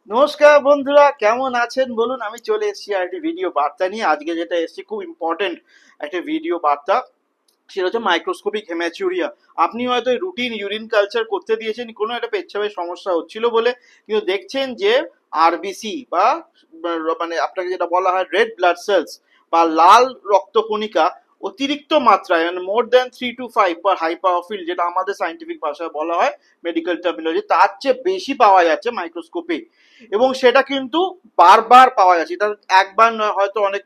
নমস্কার বন্ধুরা, কেমন আছেন বলুন। আমি চলে এসেছি আর একটি ভিডিও বার্তা নিয়ে। আজকে যেটা এসেছি খুব ইম্পর্টেন্ট একটা ভিডিও বার্তা, সেটা হচ্ছে মাইক্রোস্কোপিক হেমাচুরিয়া। আপনি হয়তো রুটিন ইউরিন কালচার করতে দিয়েছেন কোনো একটা পেচ্ছাপের সমস্যা হচ্ছিল বলে, কিন্তু দেখছেন যে আরবিসি বা মানে আপনাকে যেটা বলা হয় রেড ব্লাড সেলস বা লাল রক্তকণিকা অতিরিক্ত মাত্রায়, মানে more than 3 to 5 per high power field, যেটা আমাদের সাইন্টিফিক ভাষায় বলা হয় মেডিকেল টার্মিনোলজি, তার চেয়ে বেশি পাওয়া যাচ্ছে মাইক্রোস্কোপে। এবং সেটা কিন্তু বারবার পাওয়া যাচ্ছে। এটা একবার নয়, হয়তো অনেক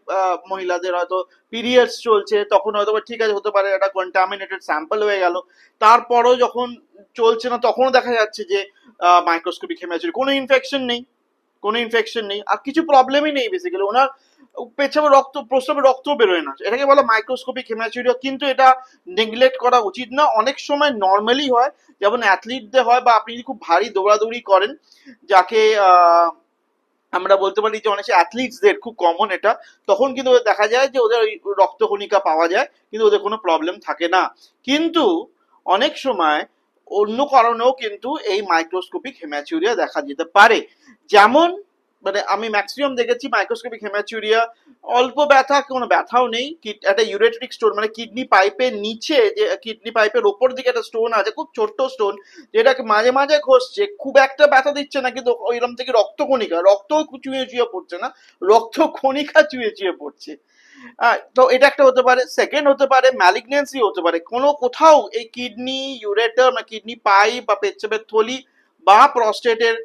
মহিলাদের হয়তো পিরিয়ডস চলছে, তখন হয়তো ঠিক আছে, হতে পারে একটা কন্টামিনেটেড স্যাম্পল হয়ে গেল। তারপরও যখন চলছে না, তখনও দেখা যাচ্ছে যে মাইক্রোস্কোপিক হেমাচুরি, কোনো ইনফেকশন নেই, কোনো ইনফেকশন নেই, আর কিছু প্রবলেমই নেই বেসিক্যালি। ওনার পেছাবে রক্ত, প্রস্রাবে রক্ত বেরোয় না, এটাকে বলা মাইক্রোস্কোপিক হেমাচুরিয়া। কিন্তু এটা নেগলেক্ট করা উচিত না। অনেক সময় নর্মালি হয়, যেমন অ্যাথলিটদের হয়, বা আপনি যদি খুব ভারী দৌড়াদৌড়ি করেন, যাকে আমরা বলতে পারি যে অনেক অ্যাথলিটসদের খুব কমন এটা, তখন কিন্তু ওদের দেখা যায় যে ওদের ওই রক্তকণিকা পাওয়া যায়, কিন্তু ওদের কোনো প্রবলেম থাকে না। কিন্তু অনেক সময় অন্য কারণেও কিন্তু এই মাইক্রোস্কোপিক হেমাচুরিয়া দেখা যেতে পারে। যেমন, মানে আমি ম্যাক্সিমাম দেখেছি মাইক্রোস্কোপিক হেমাচুরিয়া, অল্প ব্যথা, কোনো ব্যথাও নেই, একটা ইউরেট্রিক স্টোন, মানে কিডনি পাইপের নিচে, যে কিডনি পাইপের ওপর দিকে একটা স্টোন আছে, খুব ছোট্ট স্টোন, যেটাকে মাঝে মাঝে ঘষছে, খুব একটা ব্যথা দিচ্ছে না, কিন্তু ওইরকম থেকে রক্তকণিকা, রক্ত চুয়ে চুয়ে পড়ছে না, রক্তকণিকা চুয়ে চুয়ে পড়ছে। তো এটা একটা হতে পারে। সেকেন্ড হতে পারে ম্যালিগনেন্সি হতে পারে, কোনো কোথাও এই কিডনি ইউরেটার বা কিডনি পাইপ বা পেচ্ছাপের থলি বা প্রস্টেটের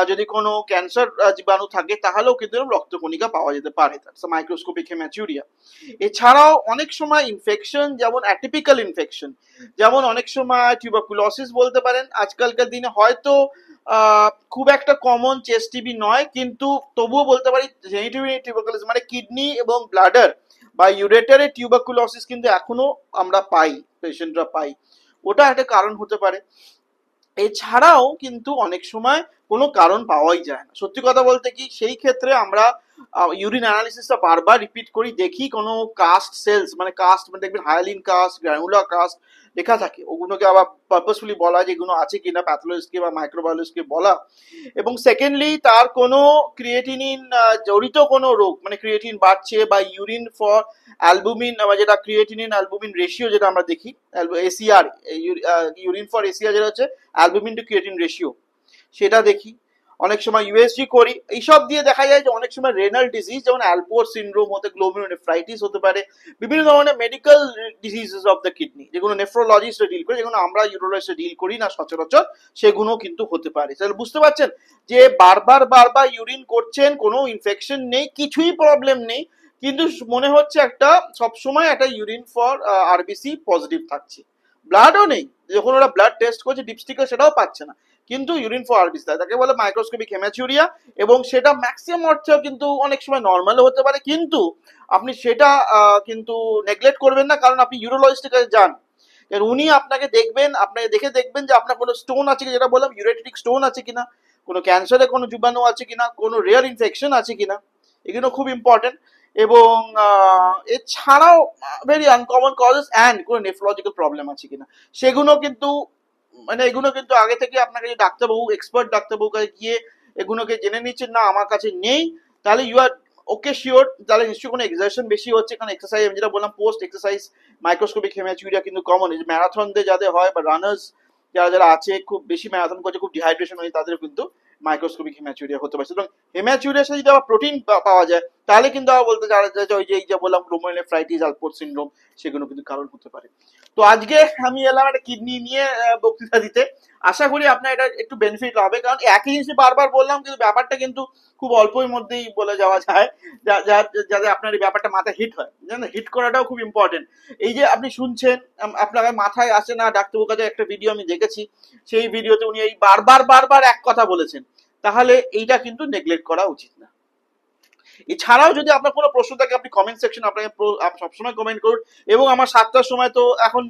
যদি কোনো ক্যান্সার জীবাণু থাকে, তাহলেও কিন্তু রক্তকণিকা পাওয়া যেতে পারে, মাইক্রোস্কোপিক হেমাচুরিয়া। এছাড়াও অনেক সময় ইনফেকশন, যেমন অ্যাটিপিক্যাল ইনফেকশন, যেমন অনেক সময় টিউবারকুলোসিস বলতে পারেন। আজকালকার দিনে হয়তো খুব একটা কমন চেস্ট টিবি নয়, কিন্তু তবুও বলতে পারি জেনিটিভ টিউবারকুলোসিস, মানে কিডনি এবং ব্লাডার বা ইউরেটারে টিউবারকুলোসিস কিন্তু এখনো আমরা পাই, পেশেন্টরা পাই। ওটা একটা কারণ হতে পারে। এছাড়াও কিন্তু অনেক সময় কোনো কারণ পাওয়াই যায় না। সত্যি কথা বলতে কি, সেই ক্ষেত্রে আমরা ইউরিন অ্যানালিসিসটা বারবার রিপিট করি, দেখি কোনো কাস্ট সেলস, মানে কাস্ট, মানে দেখবেন হায়ালিন কাস্ট, গ্র্যানুলার কাস্ট লেখা থাকে, ওগুলোকে আবার পারপাসফুলি বলা, যেগুলো আছে কিনা প্যাথোলজিস্টকে বা মাইক্রোবায়োলজিস্টকে বলা। এবং সেকেন্ডলি তার কোনো ক্রিয়েটিনিন জড়িত কোনো রোগ, মানে ক্রিয়েটিন বাড়ছে বা ইউরিন ফর অ্যালবুমিন, যেটা ক্রিয়েটিনিন অ্যালবুমিন রেশিও যেটা আমরা দেখি, এসিআর, ইউরিন ফর এসিআর, যেটা হচ্ছে অ্যালবুমিন টু ক্রিয়েটিন রেশিও, সেটা দেখি। অনেক সময় ইউএসজি করি। এইসব দিয়ে দেখা যায় যে অনেক সময় রেনাল ডিজিজ, যেমন অ্যালপোর সিনড্রোম হতে, গ্লোমেরুলোনেফ্রাইটিস হতে পারে, বিভিন্ন ধরনের medical diseases of the kidney, যেগুলো নেফ্রোলজিস্ট ডিল করে, যেগুলো আমরা ইউরোলজিস্ট ডিল করি না সচরাচর, সেগুলো কিন্তু হতে পারে। তাহলে বুঝতে পারছেন যে বারবার বারবার ইউরিন করছেন, কোনো ইনফেকশন নেই, কিছুই প্রবলেম নেই, কিন্তু মনে হচ্ছে একটা সবসময় একটা ইউরিন ফর আরবিসি পজিটিভ থাকছে, ব্লাডও নেই, যখন ওরা ব্লাড টেস্ট করছে ডিপস্টিকে সেটাও পাচ্ছে না, কিন্তু ইউরিন ফর আরবিসি, তাকে বলে মাইক্রোস্কোপিক হেমাচুরিয়া। এবং সেটা ম্যাক্সিমাম অর্থে কিন্তু অনেক সময় নর্মালও হতে পারে, কিন্তু আপনি সেটা কিন্তু নেগলেক্ট করবেন না, কারণ আপনি ইউরোলজিস্টের কাছে যান, উনি আপনাকে দেখবেন, আপনাকে দেখে দেখবেন যে আপনার কোনো স্টোন আছে কি, যেটা বললাম ইউরেট্রিক স্টোন আছে কিনা, কোনো ক্যান্সারের কোনো জীবাণু আছে কিনা, কোনো রেয়ার ইনফেকশন আছে কিনা, এগুলো খুব ইম্পর্টেন্ট। এবং এছাড়াও ভেরি আনকমন কজেস অ্যান্ড কোনো নেফ্রোলজিক্যাল প্রবলেম আছে কিনা, সেগুলো কিন্তু, মানে এগুলো কিন্তু আগে থেকে আপনাকে যে ডাক্তারবাবু, এক্সপার্ট ডাক্তারবাবুর কাছে গিয়ে এগুলোকে জেনে নিচ্ছেন, না আমার কাছে নেই, তাহলে ইউ আর ওকে শিওর, তাহলে নিশ্চয়ই কোনো এক্সারশন বেশি হচ্ছে। কারণ এক্সারসাইজ, আমি যেটা বললাম, পোস্ট এক্সারসাইজ মাইক্রোস্কোপিক হেমাচুরিয়া কিন্তু কমন। এই ম্যারাথনদের যাদের হয়, বা রানার্স যারা যারা আছে, খুব বেশি ম্যারাথন করছে, খুব ডিহাইড্রেশন হয়ে, তাদের কিন্তু মাইক্রোস্কোপিক হেমাচুরিয়া হতে পারে। সুতরাং হেমাচুরিয়ার সাথে যদি আবার প্রোটিন পাওয়া যায়, তাহলে কিন্তু আবার বলতে যারা ওই যে এই যে বললাম গ্লোমেরুলোনেফ্রাইটিস, আলপোর্ট সিনড্রোম, সেগুলো কিন্তু কারণ হতে পারে। তো আজকে আমি এলাম একটা কিডনি নিয়ে বক্তৃতা দিতে। আশা করি আপনার এটা একটু বেনিফিট হবে, কারণ একই জিনিস বারবার বললাম, কিন্তু ব্যাপারটা কিন্তু খুব অল্পের মধ্যেই বলে যাওয়া যায়, যাতে আপনার এই ব্যাপারটা মাথায় হিট হয়। জানেন, হিট করাটাও খুব ইম্পর্টেন্ট। এই যে আপনি শুনছেন, আপনার মাথায় আসে না, ডাক্তারবাবুর কাছে একটা ভিডিও আমি দেখেছি, সেই ভিডিওতে উনি এই বারবার বারবার এক কথা বলেছেন, তাহলে এইটা কিন্তু নেগলেক্ট করা উচিত না। এছাড়াও যদি আপনার কোনো প্রশ্ন থাকে আপনি কমেন্ট সেকশন আপনাকে সবসময় কমেন্ট করুন। এবং আমার 7টার সময় তো এখন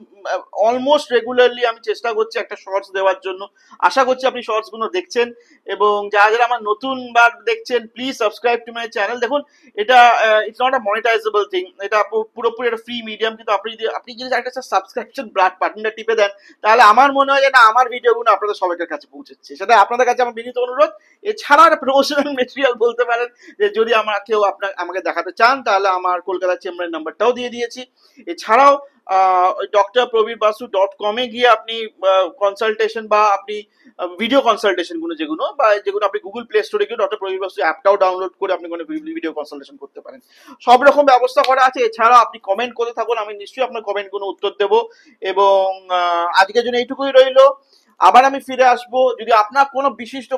অলমোস্ট রেগুলারলি আমি চেষ্টা করছি একটা শর্টস দেওয়ার জন্য। আশা করছি আপনি শর্টস গুলো দেখছেন, এবং যারা যারা আমার নতুন বার দেখছেন please subscribe to my channel. দেখুন, এটা ইটস নট আ মনিটাইজেবল থিং, এটা পুরোপুরি একটা ফ্রি মিডিয়াম, কিন্তু আপনি যদি একটা সাবস্ক্রিপশন বাটনটা টিপে দেন, তাহলে আমার মনে হয় যে না, আমার ভিডিওগুলো আপনাদের সবাইকার কাছে পৌঁছচ্ছে, সেটা আপনাদের কাছে আমার বিনীত অনুরোধ। এছাড়া একটা প্রমোশনাল মেটেরিয়াল বলতে পারেন, যে যদি কেউ আমাকে দেখাতে চান, তাহলে আমার কলকাতা চেম্বারের নাম্বারটাও দিয়ে দিয়েছি। এছাড়াও drprobirbasu.com এ গিয়ে আপনি কনসালটেশন বা আপনি ভিডিও কনসালটেশন যেগুলো আপনি গুগল প্লে স্টোরে গিয়ে ডক্টর প্রবীর বাসু অ্যাপটাও ডাউনলোড করে আপনি কোনো ভিডিও কনসালটেশন করতে পারেন। সব রকম ব্যবস্থা করা আছে। এছাড়াও আপনি কমেন্ট করতে থাকুন, আমি নিশ্চয়ই আপনার কমেন্ট কোনো উত্তর দেবো। এবং আজকের জন্য এইটুকুই রইলো। আবার আমি ফিরে আসবো, যদি আপনার কোনো বিশিষ্ট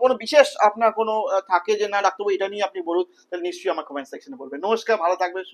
কোনো বিশেষ আপনার কোনো থাকে যে না ডাক্তারবাবু এটা নিয়ে আপনি বলুন, তাহলে নিশ্চয়ই আমার কমেন্ট সেকশনে বলবেন। নমস্কার, ভালো থাকবেন।